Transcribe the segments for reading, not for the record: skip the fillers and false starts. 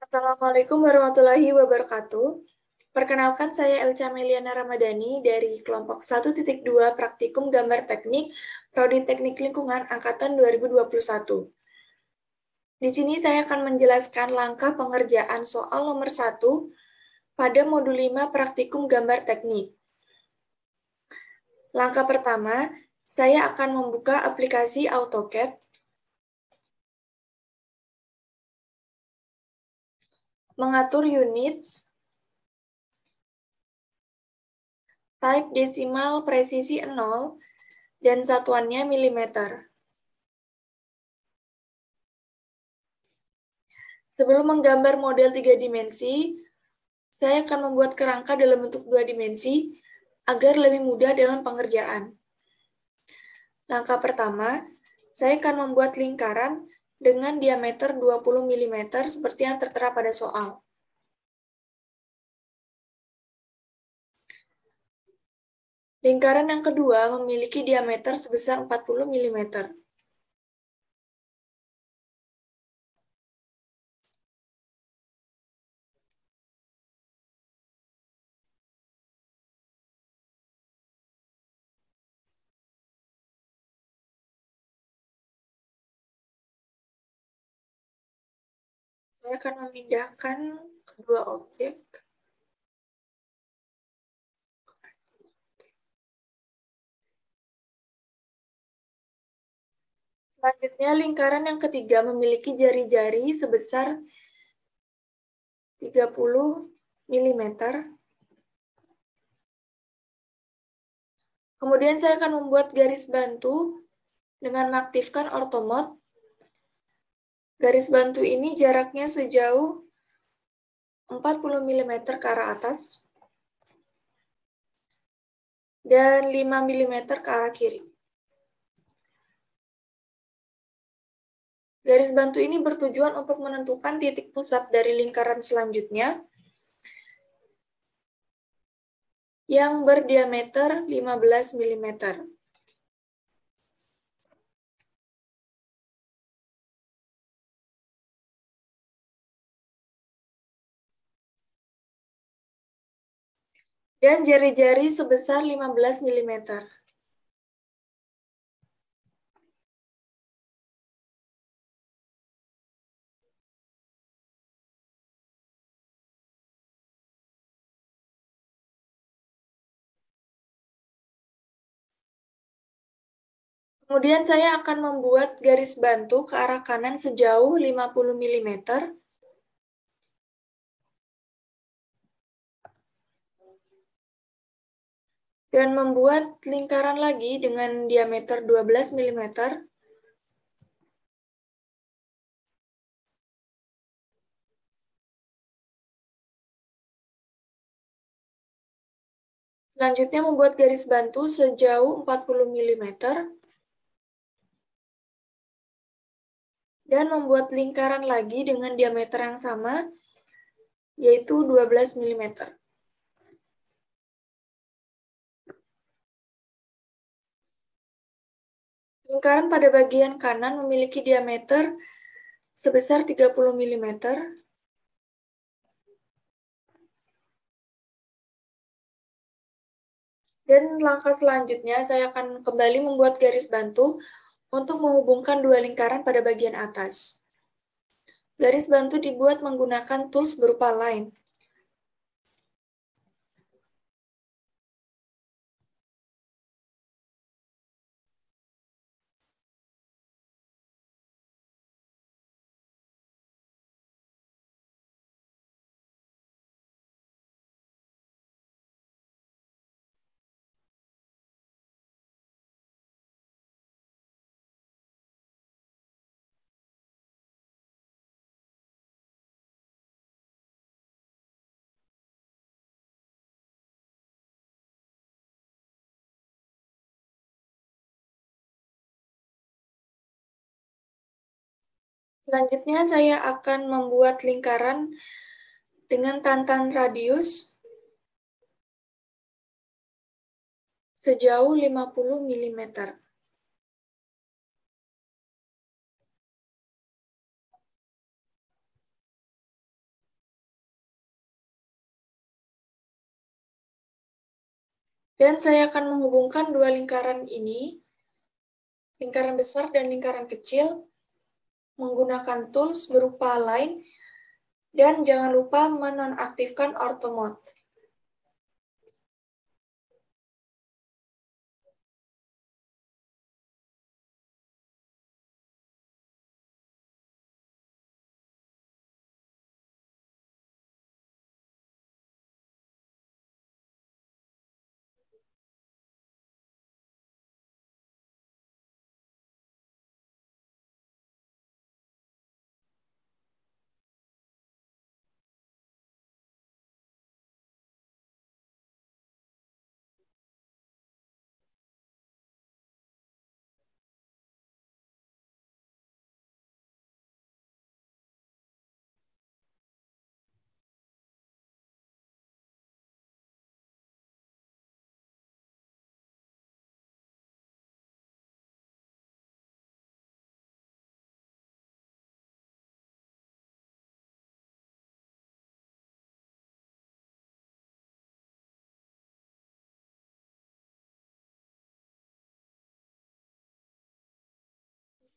Assalamualaikum warahmatullahi wabarakatuh. Perkenalkan, saya Elca Meliana Ramadhani dari kelompok 1.2 Praktikum Gambar Teknik Prodi Teknik Lingkungan Angkatan 2021. Di sini saya akan menjelaskan langkah pengerjaan soal nomor 1 pada modul 5 Praktikum Gambar Teknik. Langkah pertama, saya akan membuka aplikasi AutoCAD. Mengatur units, type desimal presisi 0, dan satuannya milimeter. Sebelum menggambar model 3 dimensi, saya akan membuat kerangka dalam bentuk 2 dimensi agar lebih mudah dalam pengerjaan. Langkah pertama, saya akan membuat lingkaran dengan diameter 20 mm seperti yang tertera pada soal. Lingkaran yang kedua memiliki diameter sebesar 40 mm. Saya akan memindahkan kedua objek. Selanjutnya, lingkaran yang ketiga memiliki jari-jari sebesar 30 mm. Kemudian saya akan membuat garis bantu dengan mengaktifkan Ortho Mode. Garis bantu ini jaraknya sejauh 40 mm ke arah atas dan 5 mm ke arah kiri. Garis bantu ini bertujuan untuk menentukan titik pusat dari lingkaran selanjutnya yang berdiameter 15 mm. Dan jari-jari sebesar 15 mm. Kemudian saya akan membuat garis bantu ke arah kanan sejauh 50 mm dan membuat lingkaran lagi dengan diameter 12 mm. Selanjutnya membuat garis bantu sejauh 40 mm dan membuat lingkaran lagi dengan diameter yang sama, yaitu 12 mm. Lingkaran pada bagian kanan memiliki diameter sebesar 30 mm. Dan langkah selanjutnya saya akan kembali membuat garis bantu untuk menghubungkan dua lingkaran pada bagian atas. Garis bantu dibuat menggunakan tools berupa line. Selanjutnya saya akan membuat lingkaran dengan tantan radius sejauh 50 mm. Dan saya akan menghubungkan dua lingkaran ini, lingkaran besar dan lingkaran kecil, menggunakan tools berupa line, dan jangan lupa menonaktifkan auto mode.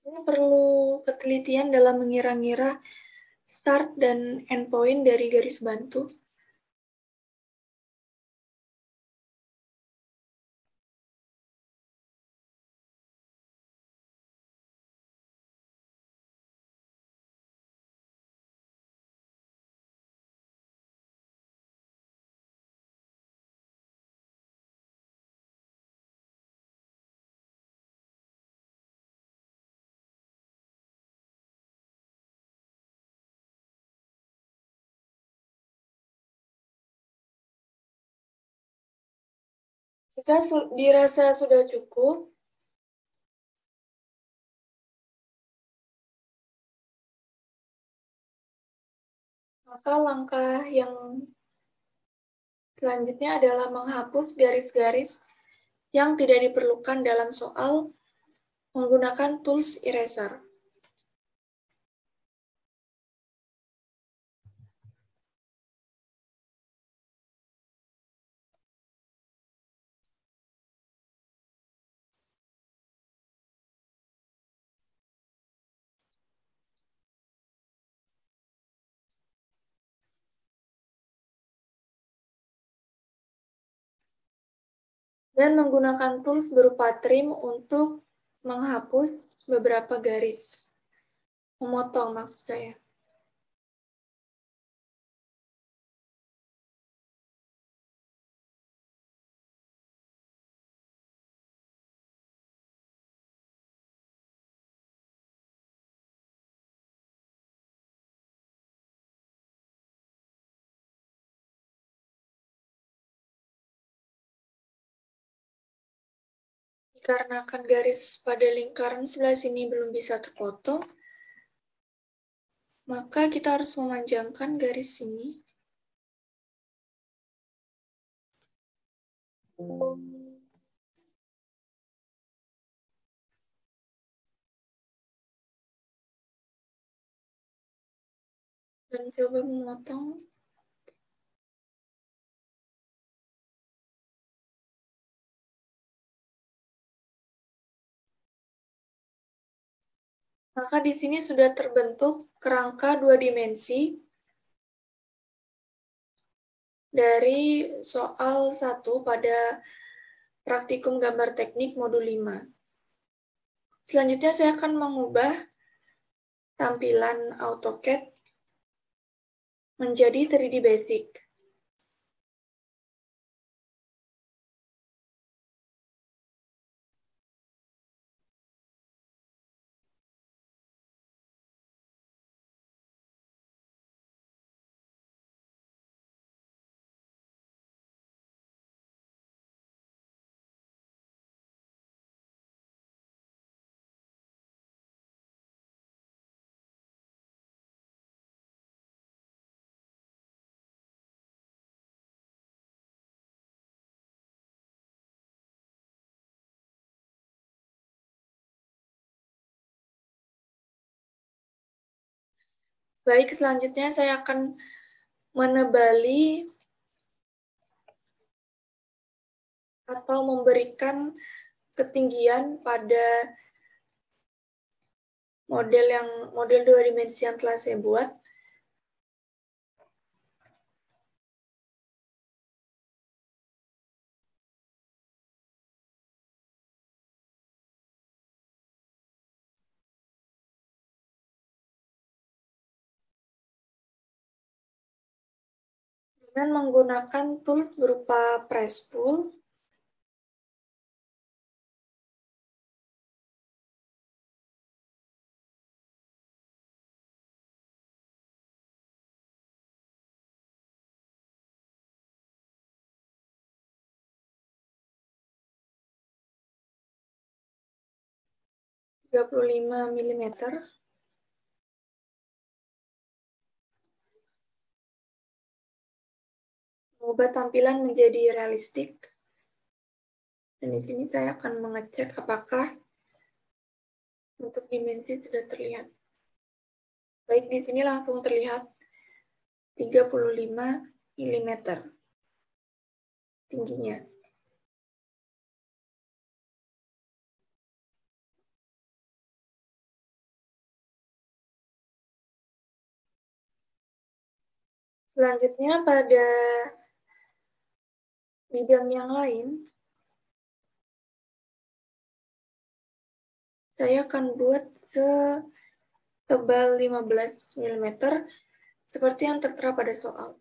Ini perlu ketelitian dalam mengira-ngira start dan endpoint dari garis bantu. Jika dirasa sudah cukup, maka langkah yang selanjutnya adalah menghapus garis-garis yang tidak diperlukan dalam soal menggunakan tools eraser. Dan menggunakan tools berupa trim untuk menghapus beberapa garis. Memotong maksud saya. Dikarenakan garis pada lingkaran sebelah sini belum bisa terpotong, maka kita harus memanjangkan garis ini. Dan coba memotong. Maka di sini sudah terbentuk kerangka dua dimensi dari soal 1 pada praktikum gambar teknik modul 5. Selanjutnya saya akan mengubah tampilan AutoCAD menjadi 3D Basic. Baik, selanjutnya saya akan menebali atau memberikan ketinggian pada model 2 dimensi yang telah saya buat. Dengan menggunakan tools berupa press pull, mm, mengubah tampilan menjadi realistik. Dan di sini saya akan mengecek apakah untuk dimensi sudah terlihat. Baik, di sini langsung terlihat 35 mm tingginya. Selanjutnya pada bidang yang lain, saya akan buat setebal 15 mm seperti yang tertera pada soal.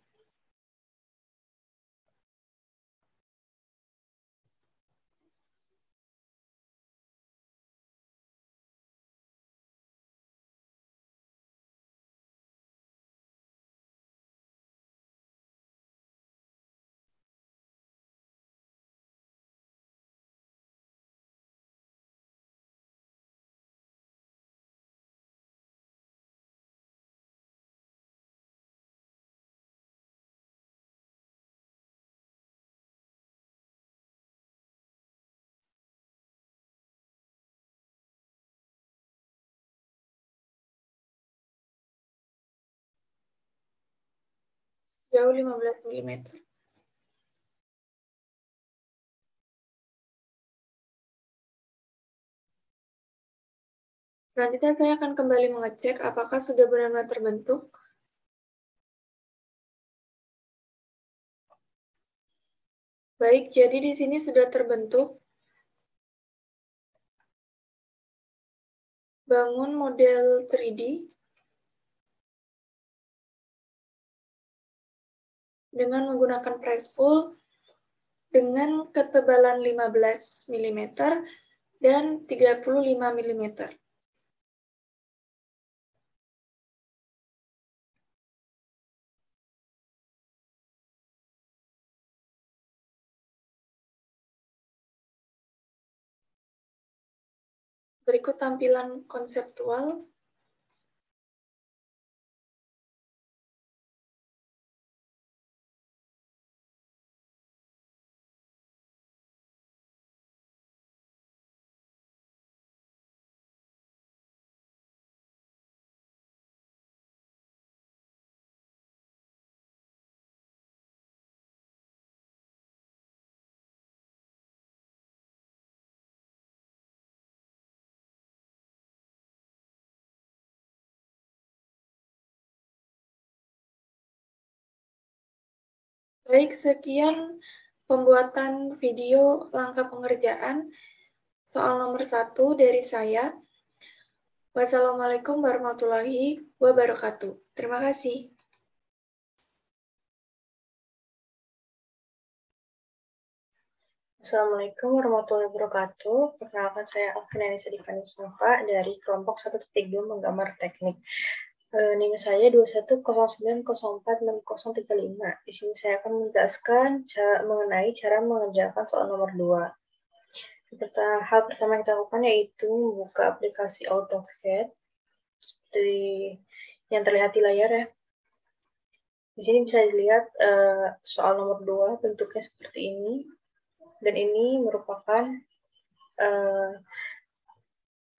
Jauh 15 mm. Selanjutnya saya akan kembali mengecek apakah sudah benar-benar terbentuk. Baik, jadi di sini sudah terbentuk bangun model 3D dengan menggunakan press pull dengan ketebalan 15 mm dan 35 mm. Berikut tampilan konseptual. Baik, sekian pembuatan video langkah pengerjaan soal nomor 1 dari saya. Wassalamualaikum warahmatullahi wabarakatuh. Terima kasih. Assalamualaikum warahmatullahi wabarakatuh. Perkenalkan saya Alvina Divani Safa dari kelompok 1.2 menggambar teknik. NIM saya 2109046035. Di sini saya akan menjelaskan mengenai cara mengerjakan soal nomor 2. Hal pertama yang kita lakukan yaitu membuka aplikasi AutoCAD seperti yang terlihat di layar ya. Di sini bisa dilihat soal nomor 2 bentuknya seperti ini. Dan ini merupakan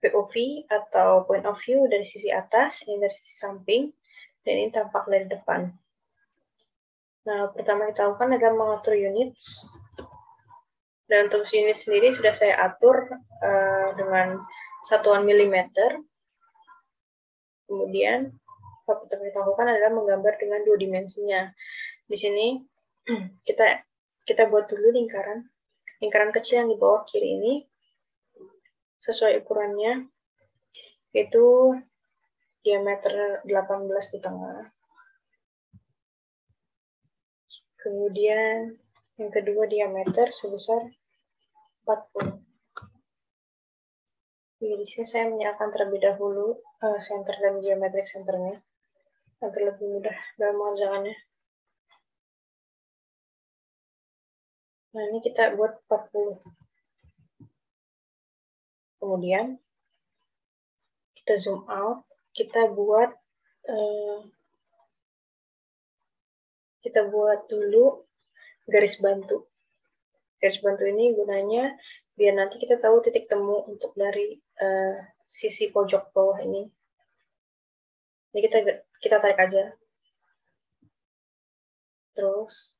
POV atau point of view dari sisi atas, ini dari sisi samping, dan ini tampak dari depan. Nah, pertama kita lakukan adalah mengatur units Dan untuk unit sendiri sudah saya atur dengan satuan milimeter. Kemudian apa yang kita lakukan adalah menggambar dengan dua dimensinya. Di sini kita buat dulu lingkaran kecil yang di bawah kiri ini sesuai ukurannya, yaitu diameter 18 di tengah. Kemudian yang kedua diameter sebesar 40. Jadi di sini saya menyalakan terlebih dahulu center dan geometric centernya agar lebih mudah dalam mengerjakannya. Nah, ini kita buat 40. Kemudian kita zoom out, kita buat dulu garis bantu. Garis bantu ini gunanya biar nanti kita tahu titik temu untuk dari sisi pojok bawah ini. Ini kita tarik aja. Terus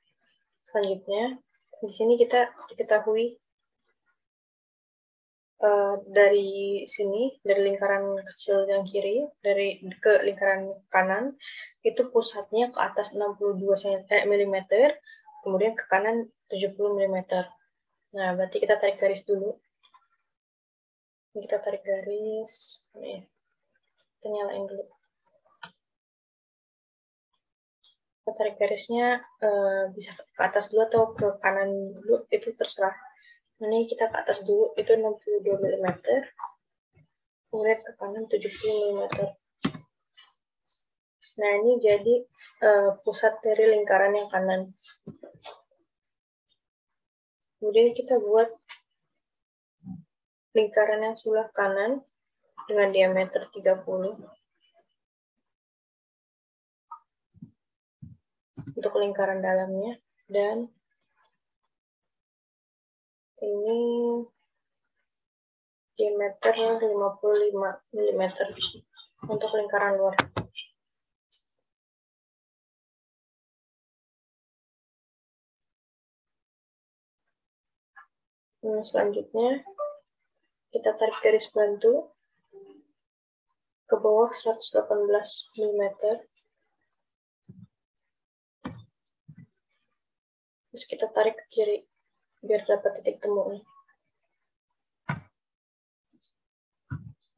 selanjutnya di sini kita diketahui dari sini, dari lingkaran kecil yang kiri, ke lingkaran kanan, itu pusatnya ke atas 62 mm, kemudian ke kanan 70 mm. Nah, berarti kita tarik garis dulu. Ini kita tarik garis, nih, kita nyalain dulu. Kita tarik garisnya bisa ke atas dulu atau ke kanan dulu, itu terserah. Ini kita ke atas dulu, itu 62 mm, kemudian ke kanan 70 mm. Nah, ini jadi pusat dari lingkaran yang kanan. Kemudian kita buat lingkaran yang sebelah kanan dengan diameter 30. Untuk lingkaran dalamnya. Dan ini diameter 55 mm untuk lingkaran luar. Nah, selanjutnya kita tarik garis bantu ke bawah 118 mm. Terus kita tarik ke kiri biar dapat titik temu.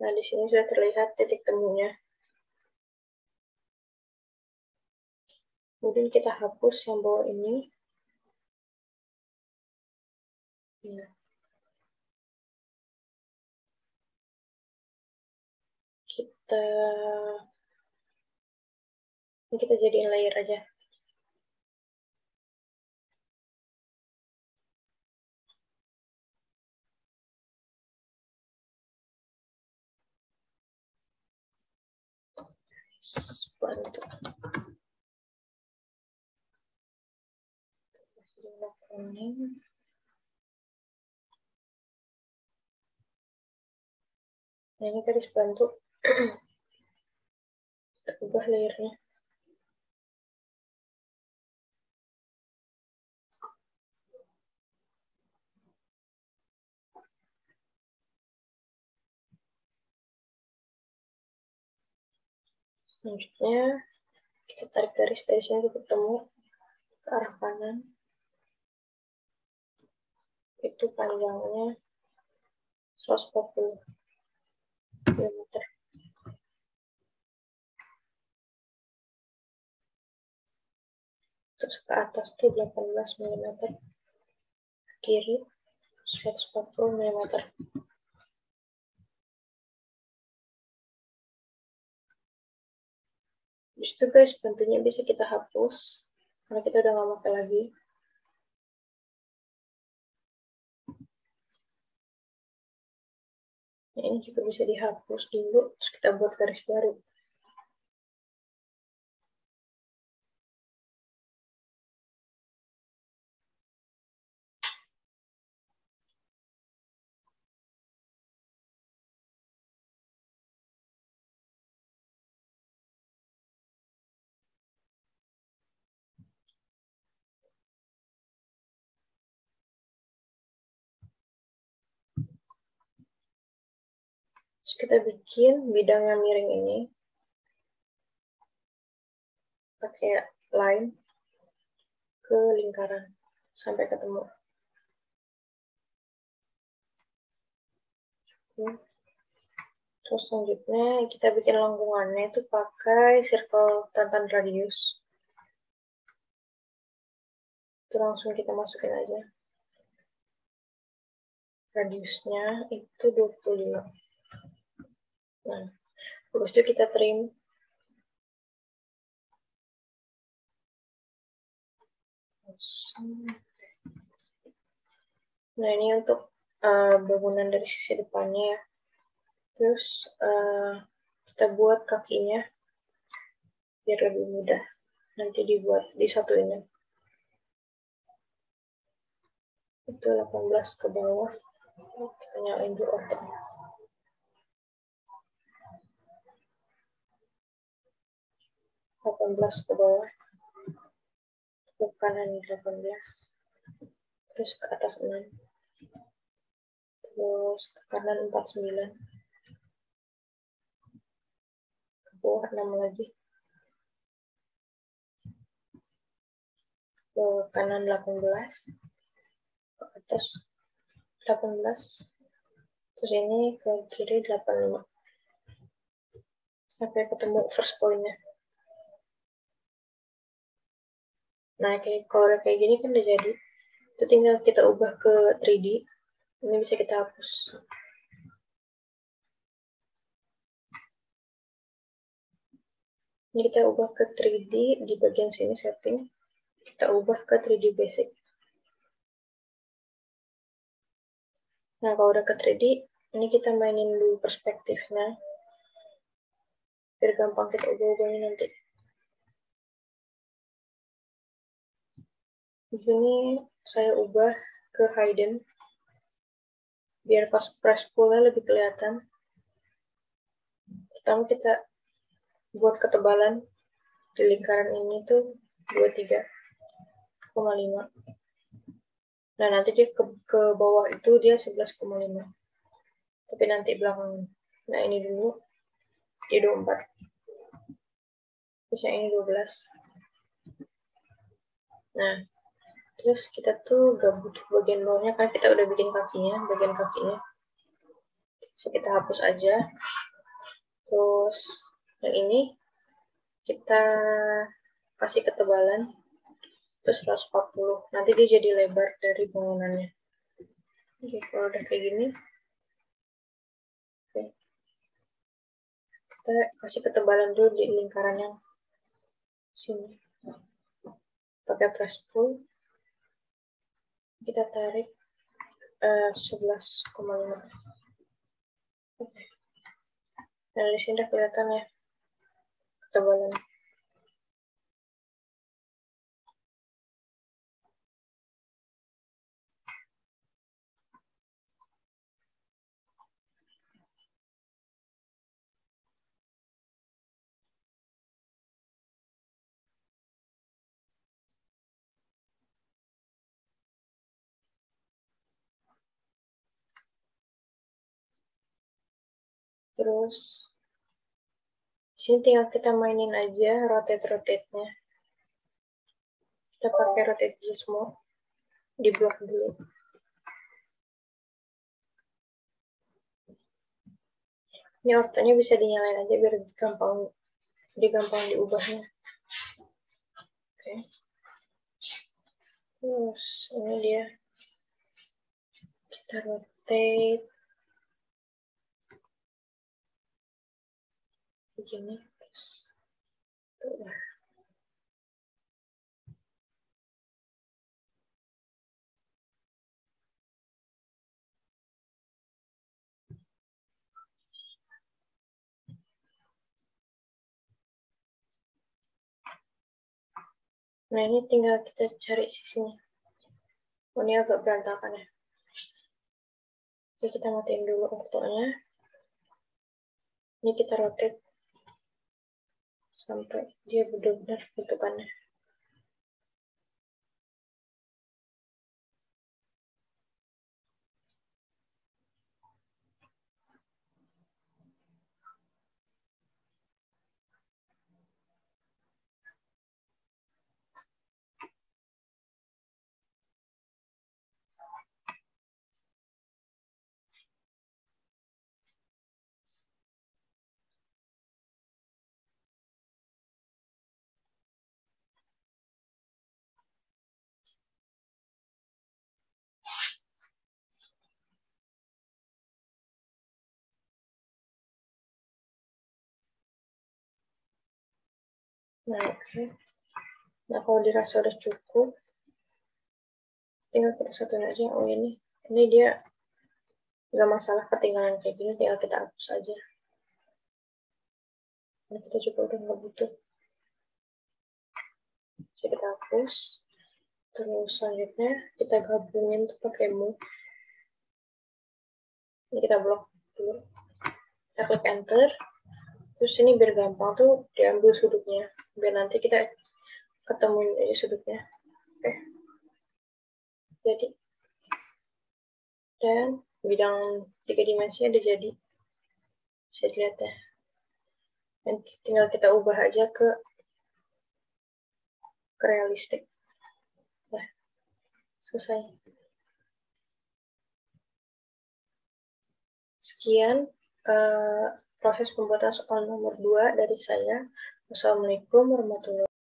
Nah, di sini sudah terlihat titik temunya. Kemudian kita hapus yang bawah ini. Nah, kita jadiin layer aja. Bantu. Nah, ini garis bantu. Kita ubah layernya. Selanjutnya kita tarik garis dari sini ketemu ke arah kanan. Itu panjangnya 140 mm. Terus ke atas tuh 18 mm. Kiri 140 mm. Di situ guys, bantunya bisa kita hapus karena kita udah nggak pakai lagi. Nah, ini juga bisa dihapus dulu, terus kita buat garis baru. Terus kita bikin bidang yang miring ini pakai line ke lingkaran sampai ketemu. Terus selanjutnya kita bikin lengkungannya itu pakai circle tantan radius. Itu langsung kita masukin aja. Radiusnya itu 25. Nah, terus itu kita trim. Nah, ini untuk bangunan dari sisi depannya ya. Terus kita buat kakinya biar lebih mudah. Nanti dibuat di satu ini. Itu 18 ke bawah. Kita nyalain dulu ordernya. 18 ke bawah. Ke kanan 18. Terus ke atas 6. Terus ke kanan 49. Ke bawah 6 lagi. Ke kanan 18. Ke atas 18. Terus ini ke kiri 85. Sampai ketemu first point-nya. Nah, kalau udah kayak gini kan udah jadi. Itu tinggal kita ubah ke 3D. Ini bisa kita hapus. Ini kita ubah ke 3D di bagian sini setting. Kita ubah ke 3D basic. Nah, kalau udah ke 3D, ini kita mainin dulu perspektifnya. Biar gampang kita ubah-ubahnya nanti. Di sini saya ubah ke hidden. Biar pas press pull-nya lebih kelihatan. Pertama kita buat ketebalan di lingkaran ini tuh 23,5. Nah, nanti dia ke bawah itu dia 11,5. Tapi nanti belakangan. Nah, ini dulu dia 24. Terus yang ini 12. Nah, terus kita tuh gak butuh bagian bawahnya kan kita udah bikin kakinya, bagian kakinya. So, kita hapus aja. Terus yang ini kita kasih ketebalan terus 140. Nanti dia jadi lebar dari bangunannya. Oke, kalau udah kayak gini, oke. Kita kasih ketebalan dulu di lingkaran yang sini. Pakai press pull. Kita tarik 11,5. Oke. Nah, di sini udah kelihatan ya ketebalan. Terus sini tinggal kita mainin aja rotate-nya. Kita pakai rotate gizmo di blok dulu. Ini ortonya bisa dinyalain aja biar gampang diubahnya. Oke. Terus ini dia. Kita rotate begini. Tuh. Nah, ini tinggal kita cari sisinya. Oh, ini agak berantakan ya. Oke, kita matiin dulu ortonya. Ini kita rotate sampai dia benar-benar bentukannya. Nah, oke. Nah, kalau dirasa udah cukup, tinggal kita satuin aja. Oh, ini dia nggak masalah ketinggalan kayak gini, tinggal kita hapus aja. Nah, kita juga udah nggak butuh. Jadi kita hapus. Terus selanjutnya kita gabungin tuh pakai move. Ini kita blok dulu. Kita klik enter. Terus ini biar gampang tuh diambil sudutnya. Biar nanti kita ketemuin aja sudutnya. Oke. Jadi. Dan bidang 3 dimensi udah jadi. Bisa dilihat ya. Dan tinggal kita ubah aja ke realistik. Nah, selesai. Sekian proses pembuatan soal nomor 2 dari saya. Wassalamualaikum warahmatullahi wabarakatuh.